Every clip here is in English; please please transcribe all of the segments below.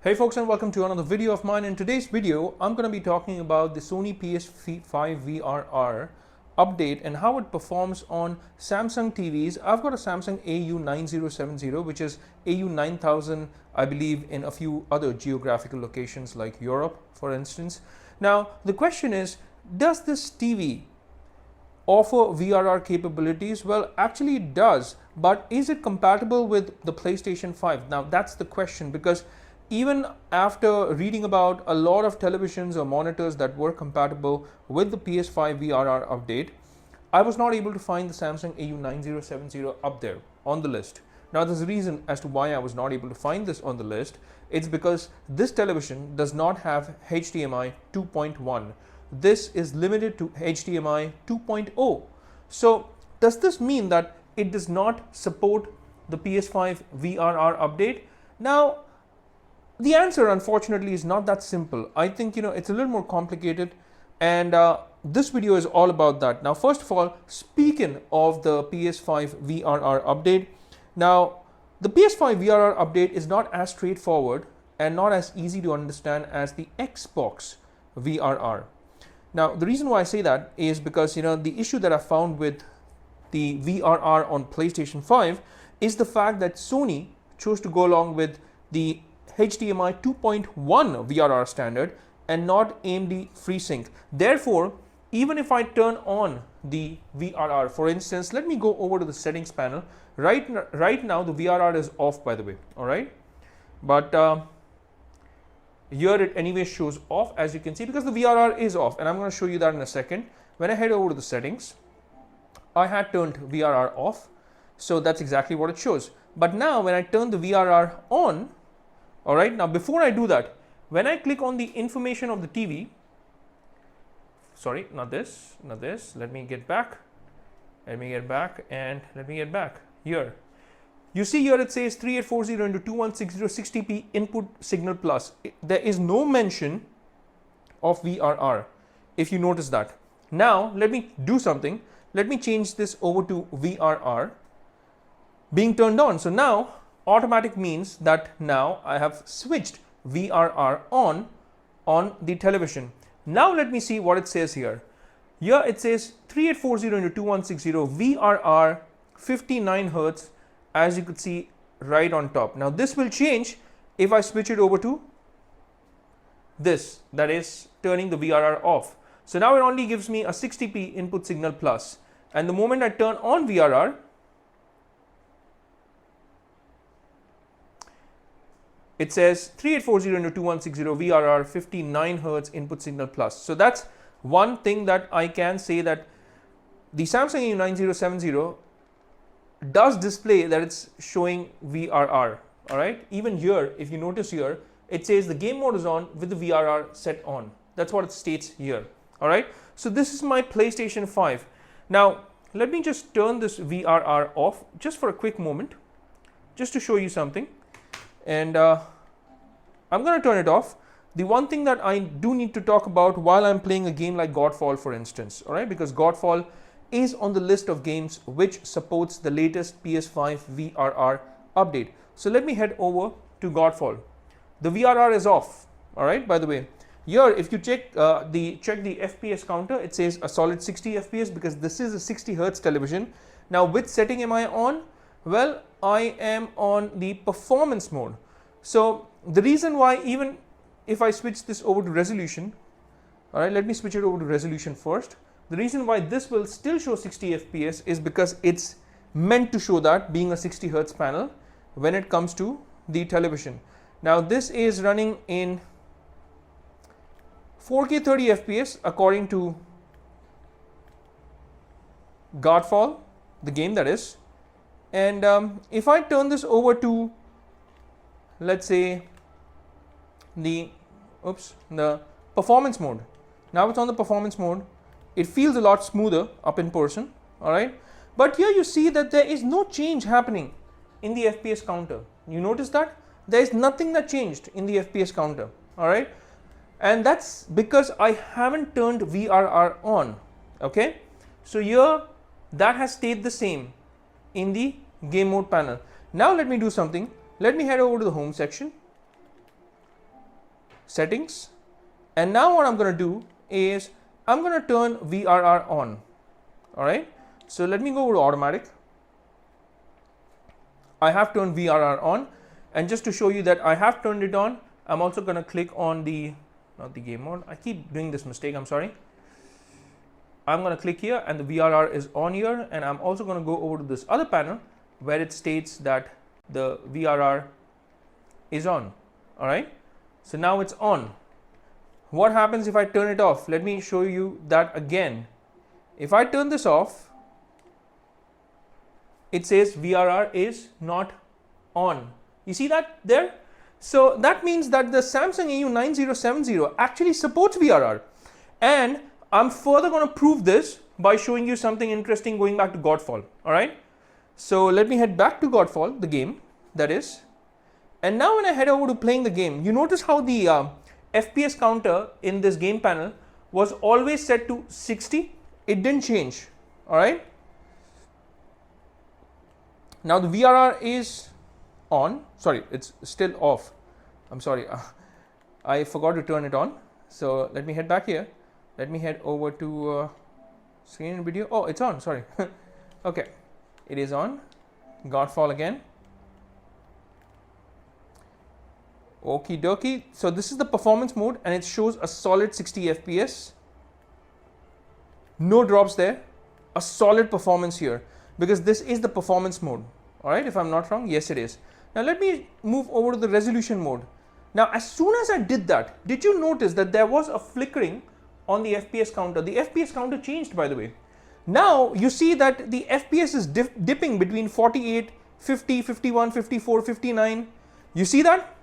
Hey folks, and welcome to another video of mine. In today's video, I'm going to be talking about the Sony PS5 VRR update and how it performs on Samsung TVs. I've got a Samsung AU9070, which is AU9000, I believe, in a few other geographical locations like Europe, for instance. Now, the question is, does this TV offer VRR capabilities? Well, actually it does, but is it compatible with the PlayStation 5? Now, that's the question, because even after reading about a lot of televisions or monitors that were compatible with the PS5 VRR update, I was not able to find the Samsung AU9070 up there on the list. Now, there's a reason as to why I was not able to find this on the list. It's because this television does not have HDMI 2.1. This is limited to HDMI 2.0. So, does this mean that it does not support the PS5 VRR update? Now, the answer, unfortunately, is not that simple. I think, it's a little more complicated, and this video is all about that. Now, first of all, speaking of the PS5 VRR update, now, the PS5 VRR update is not as straightforward and not as easy to understand as the Xbox VRR. Now, the reason why I say that is because, the issue that I found with the VRR on PlayStation 5 is the fact that Sony chose to go along with the HDMI 2.1 VRR standard and not AMD FreeSync. Therefore, even if I turn on the VRR, for instance, let me go over to the settings panel. Right now, the VRR is off, by the way, all right? But here it anyway shows off, as you can see, because the VRR is off, and I'm going to show you that in a second. When I head over to the settings, I had turned VRR off, so that's exactly what it shows. But now, when I turn the VRR on, all right, now before I do that, when I click on the information of the TV, sorry, not this, let me get back, and let me get back here. You see here it says 3840 into 2160 60p input signal plus. There is no mention of VRR, if you notice that. Now, let me do something. Let me change this over to VRR being turned on. So now, automatic means that now I have switched VRR on the television. Now let me see what it says here. Here it says 3840 into 2160 VRR 59 Hz, as you could see right on top. Now this will change if I switch it over to this, that is turning the VRR off. So now it only gives me a 60p input signal plus, and the moment I turn on VRR, it says 3840 into 2160 VRR 59 Hz input signal plus. So that's one thing that I can say, that the Samsung AU9070 does display that it's showing VRR. All right. Even here, if you notice here, it says the game mode is on with the VRR set on. That's what it states here. All right. So this is my PlayStation 5. Now let me just turn this VRR off just for a quick moment, just to show you something. And I'm going to turn it off. The one thing that I do need to talk about while I'm playing a game like Godfall, for instance, all right, because Godfall is on the list of games which supports the latest PS5 VRR update. So let me head over to Godfall. The VRR is off, all right, by the way. Here, if you check the FPS counter, it says a solid 60 FPS because this is a 60 Hz television. Now, which setting am I on? Well, I am on the performance mode. So the reason why, even if I switch this over to resolution, all right, let me switch it over to resolution first. The reason why this will still show 60 FPS is because it's meant to show that, being a 60 Hz panel, when it comes to the television. Now this is running in 4K 30 FPS according to Godfall, the game that is. And if I turn this over to, let's say, the performance mode. Now it's on the performance mode. It feels a lot smoother up in person, all right? But here you see that there is no change happening in the FPS counter. You notice that? There is nothing that changed in the FPS counter, all right? And that's because I haven't turned VRR on, okay? So here, that has stayed the same in the game mode panel. Now let me do something. Let me head over to the home section. settings, and now what I'm going to do is I'm going to turn VRR on. All right, so let me go to automatic. I have turned VRR on, and just to show you that I have turned it on, I'm also going to click on the, not the game mode, I keep doing this mistake, I'm sorry. I'm going to click here and the VRR is on here, and I'm also going to go over to this other panel where it states that the VRR is on. All right, so now it's on. What happens if I turn it off? Let me show you that again. If I turn this off, it says VRR is not on. You see that there? So that means that the Samsung AU9070 actually supports VRR, and I'm further going to prove this by showing you something interesting going back to Godfall. All right, so let me head back to Godfall, the game that is, and now when I head over to playing the game, you notice how the FPS counter in this game panel was always set to 60. It didn't change. All right, now the VRR is on. Sorry, it's still off. I'm sorry, I forgot to turn it on. So let me head back here. Let me head over to screen and video. Oh, it's on, sorry. Okay, it is on. Godfall again. Okie dokie. So this is the performance mode, and it shows a solid 60 FPS. No drops there. A solid performance here, because this is the performance mode. All right, if I'm not wrong, yes it is. Now let me move over to the resolution mode. Now as soon as I did that, did you notice that there was a flickering on the FPS counter? The FPS counter changed, by the way. Now you see that the FPS is dipping between 48, 50, 51, 54, 59. You see that?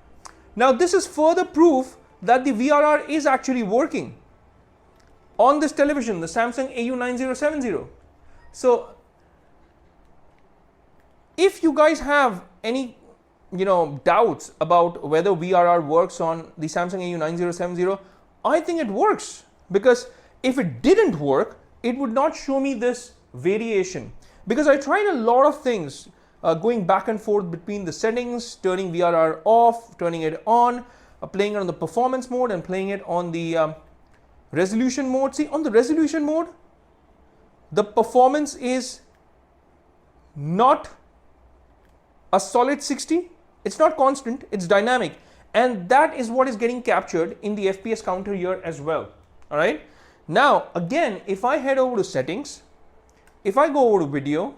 Now this is further proof that the VRR is actually working on this television, the Samsung AU9070. So if you guys have any doubts about whether VRR works on the Samsung AU9070, I think it works, because if it didn't work, it would not show me this variation, because I tried a lot of things, going back and forth between the settings, turning VRR off, turning it on, playing it on the performance mode, and playing it on the resolution mode. See, on the resolution mode, the performance is not a solid 60. It's not constant, it's dynamic, and that is what is getting captured in the FPS counter here as well. All right, now again, if I head over to settings, if I go over to video,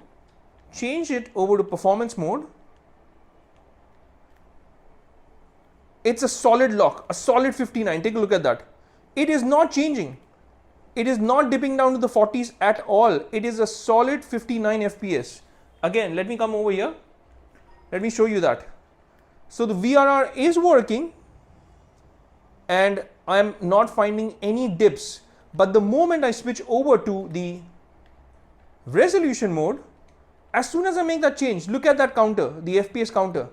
change it over to performance mode, it's a solid lock, a solid 59. Take a look at that. It is not changing. It is not dipping down to the 40s at all. It is a solid 59 FPS. Again, let me come over here. Let me show you that. So the VRR is working, and I am not finding any dips. But the moment I switch over to the resolution mode, as soon as I make that change, look at that counter, the FPS counter.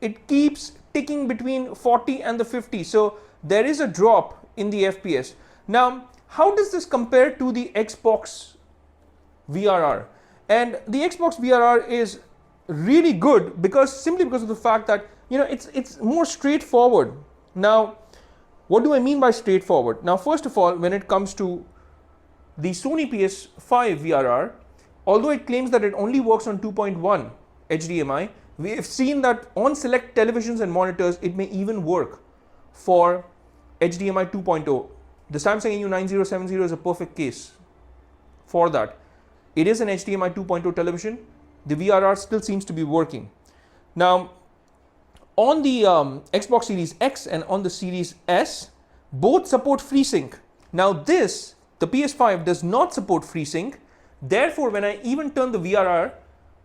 It keeps ticking between 40 and the 50. So there is a drop in the FPS. Now, how does this compare to the Xbox VRR? And the Xbox VRR is really good simply because of the fact that it's more straightforward. Now, what do I mean by straightforward? Now, first of all, when it comes to the Sony PS5 VRR, although it claims that it only works on 2.1 HDMI, we have seen that on select televisions and monitors, it may even work for HDMI 2.0. The Samsung AU9070 is a perfect case for that. It is an HDMI 2.0 television. The VRR still seems to be working. Now, on the Xbox Series X and on the Series S, both support FreeSync. Now the PS5 does not support FreeSync. Therefore, when I even turn the VRR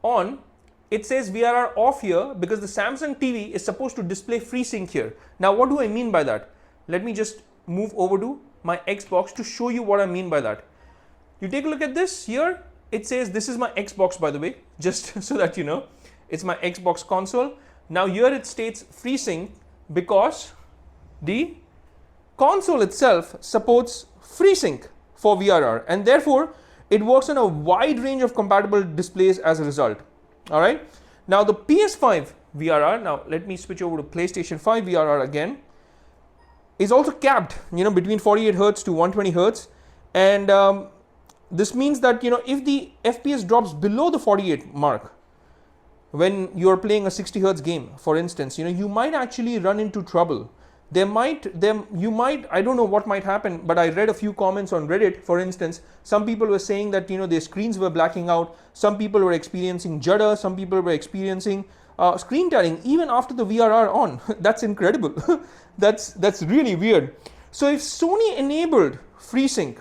on, it says VRR off here, because the Samsung TV is supposed to display FreeSync here. Now, what do I mean by that? Let me just move over to my Xbox to show you what I mean by that. You take a look at this here. It says this is my Xbox, by the way, just so that you know. It's my Xbox console. Now here it states FreeSync because the console itself supports FreeSync for VRR, and therefore it works on a wide range of compatible displays as a result. All right. Now the PS5 VRR, now let me switch over to PlayStation 5 VRR again. is also capped, between 48 hertz to 120 hertz. And this means that, if the FPS drops below the 48 mark, when you're playing a 60 hertz game, for instance, you might actually run into trouble. I don't know what might happen, but I read a few comments on Reddit, for instance. Some people were saying that, their screens were blacking out. Some people were experiencing judder. Some people were experiencing screen tearing even after the VRR on. That's incredible. That's really weird. So if Sony enabled FreeSync,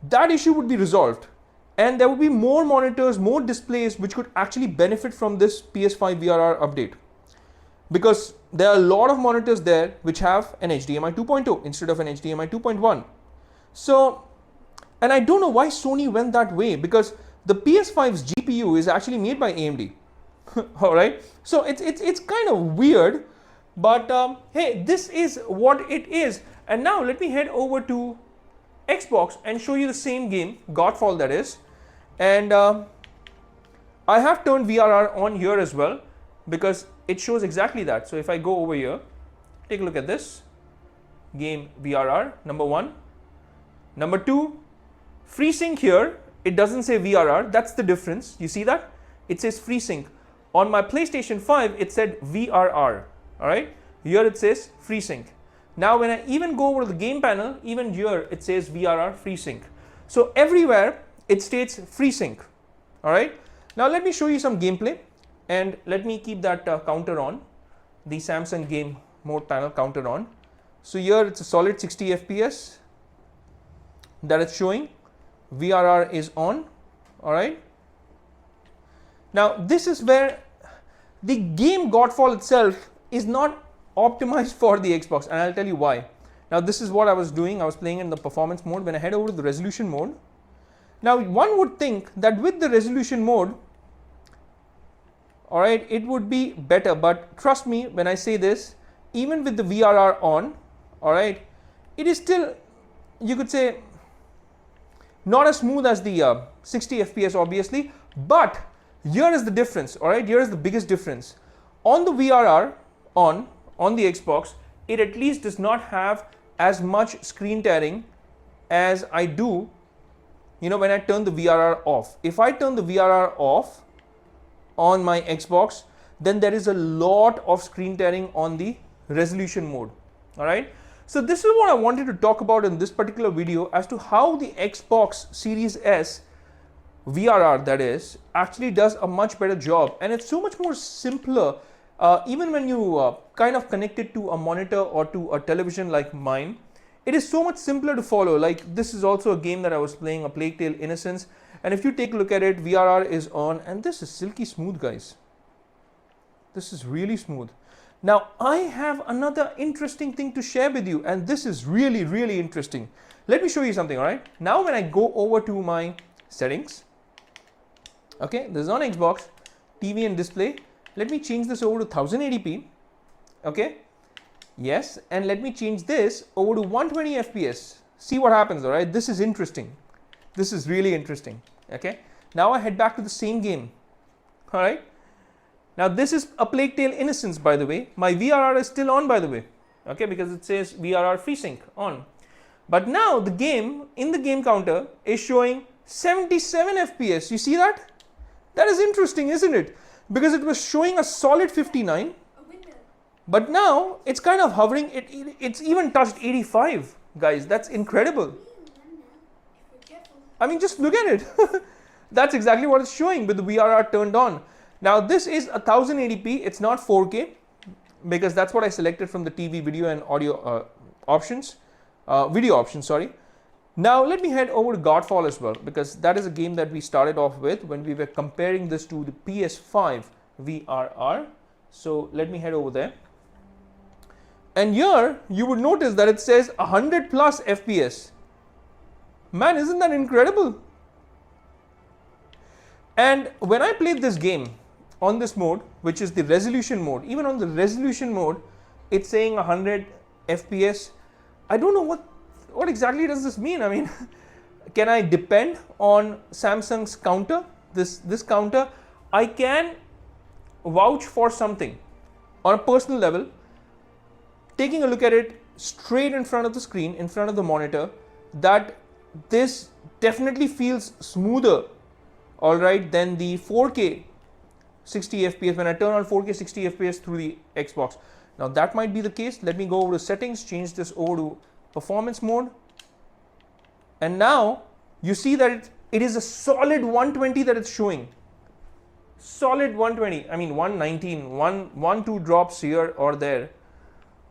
that issue would be resolved, and there would be more monitors, more displays which could actually benefit from this PS5 VRR update, because there are a lot of monitors there which have an HDMI 2.0 instead of an HDMI 2.1. So, and I don't know why Sony went that way, because the PS5's GPU is actually made by AMD. All right, so it's kind of weird, but hey, this is what it is. And now let me head over to Xbox and show you the same game, Godfall that is. And I have turned VRR on here as well, because it shows exactly that. So if I go over here, take a look at this game, VRR, number 1. Number 2, FreeSync here, it doesn't say VRR, that's the difference. You see that? It says FreeSync. On my PlayStation 5, it said VRR, all right? Here it says FreeSync. Now when I even go over to the game panel, even here it says VRR FreeSync. So everywhere it states FreeSync, all right? Now let me show you some gameplay, and let me keep that counter on, the Samsung game mode panel counter on. So here it's a solid 60 FPS that it's showing. VRR is on, all right? Now this is where the game Godfall itself is not optimized for the Xbox, and I'll tell you why. Now this is what I was doing. I was playing in the performance mode. When I head over to the resolution mode, now one would think that with the resolution mode, all right, it would be better, but trust me when I say this, even with the VRR on, all right, it is still, you could say, not as smooth as the 60 FPS obviously, but here is the difference, all right? Here is the biggest difference. On the VRR on the Xbox, it at least does not have as much screen tearing as I do, when I turn the VRR off. If I turn the VRR off on my Xbox, then there is a lot of screen tearing on the resolution mode, all right? So this is what I wanted to talk about in this particular video, as to how the Xbox Series S VRR, that is, actually does a much better job, and it's so much more simpler. Even when you kind of connect it to a monitor or to a television like mine, it is so much simpler to follow. Like this is also a game that I was playing, A Plague Tale: Innocence, and if you take a look at it, VRR is on, and this is silky smooth, guys. This is really smooth. Now I have another interesting thing to share with you, and this is really, really interesting. Let me show you something, all right? Now when I go over to my settings, okay, this is on Xbox, TV and display. Let me change this over to 1080p, okay? Yes, and let me change this over to 120 FPS. See what happens, all right? This is interesting. This is really interesting, okay? Now I head back to the same game, all right? Now this is A Plague Tale: Innocence, by the way. My VRR is still on, by the way, okay? Because it says VRR FreeSync on. But now the game, in the game counter, is showing 77 FPS. You see that? That is interesting, isn't it? Because it was showing a solid 59, but now it's kind of hovering. It's even touched 85, guys. That's incredible. I mean, just look at it. That's exactly what it's showing with the VRR turned on. Now this is a 1080p. It's not 4K, because that's what I selected from the TV, video and audio options, video options, sorry. Now let me head over to Godfall as well, because that is a game that we started off with when we were comparing this to the PS5 VRR. So let me head over there. And here you would notice that it says 100 plus FPS. Man, isn't that incredible? And when I played this game on this mode, which is the resolution mode, even on the resolution mode, it's saying 100 FPS. I don't know what exactly does this mean? I mean, can I depend on Samsung's counter, this counter? I can vouch for something on a personal level. taking a look at it straight in front of the screen, in front of the monitor, that this definitely feels smoother, all right, than the 4K 60 FPS when I turn on 4K 60 FPS through the Xbox. Now that might be the case. Let me go over to settings, change this over to performance mode, and now you see that it is a solid 120 that it's showing. Solid 120. I mean 119, one two drops here or there,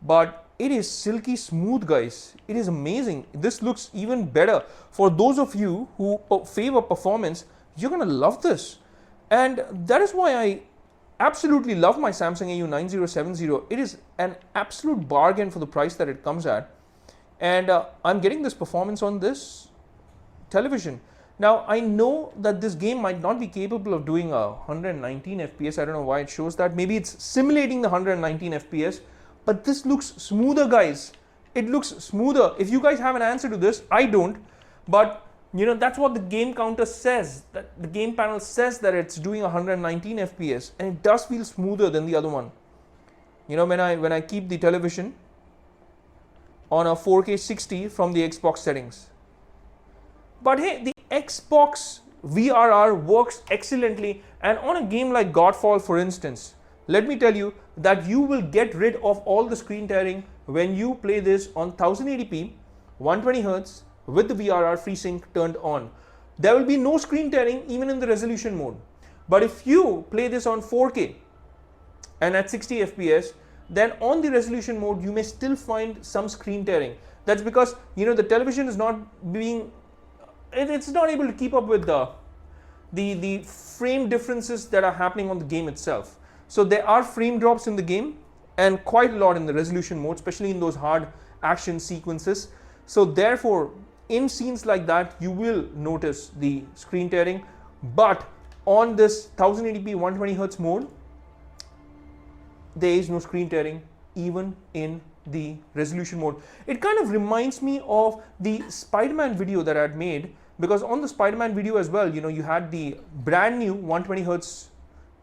but it is silky smooth, guys. It is amazing. This looks even better. For those of you who favor performance, you're gonna love this. And that is why I absolutely love my Samsung AU9070. It is an absolute bargain for the price that it comes at. And I'm getting this performance on this television. Now, I know that this game might not be capable of doing 119 FPS. I don't know why it shows that. Maybe it's simulating the 119 FPS. But this looks smoother, guys. It looks smoother. If you guys have an answer to this, I don't. But you know, that's what the game counter says. That the game panel says that it's doing 119 FPS, and it does feel smoother than the other one. You know, when I keep the television on a 4K 60 from the Xbox settings. But hey, the Xbox VRR works excellently, and on a game like Godfall, for instance, let me tell you that you will get rid of all the screen tearing when you play this on 1080p, 120Hz with the VRR FreeSync turned on. There will be no screen tearing even in the resolution mode. But if you play this on 4K and at 60 FPS, then on the resolution mode you may still find some screen tearing. That's because, you know, the television is not being, it's not able to keep up with the frame differences that are happening on the game itself. So there are frame drops in the game, and quite a lot in the resolution mode, especially in those hard action sequences. So therefore, in scenes like that, you will notice the screen tearing. But on this 1080p 120Hz mode, there is no screen tearing even in the resolution mode. It kind of reminds me of the Spider-Man video that I had made, because on the Spider-Man video as well, you know, you had the brand new 120Hz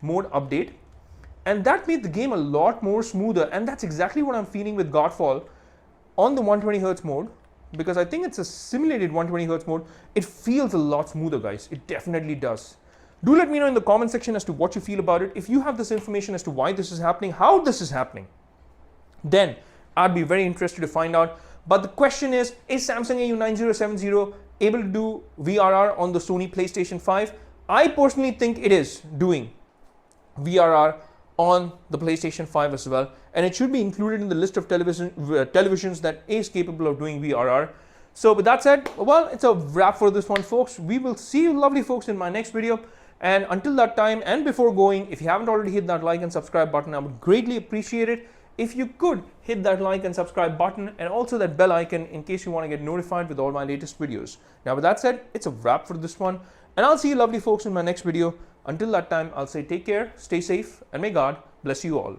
mode update, and that made the game a lot more smoother. And that's exactly what I'm feeling with Godfall on the 120Hz mode, because I think it's a simulated 120Hz mode. It feels a lot smoother, guys. It definitely does. Do let me know in the comment section as to what you feel about it. If you have this information as to why this is happening, how this is happening, then I'd be very interested to find out. But the question is Samsung AU9070 able to do VRR on the Sony PlayStation 5? I personally think it is doing VRR on the PlayStation 5 as well, and it should be included in the list of televisions that is capable of doing VRR. So with that said, well, it's a wrap for this one, folks. We will see you lovely folks in my next video, and until that time, and before going, if you haven't already hit that like and subscribe button, I would greatly appreciate it if you could hit that like and subscribe button, and also that bell icon in case you want to get notified with all my latest videos. Now with that said, it's a wrap for this one, and I'll see you lovely folks in my next video. Until that time, I'll say take care, stay safe, and may God bless you all.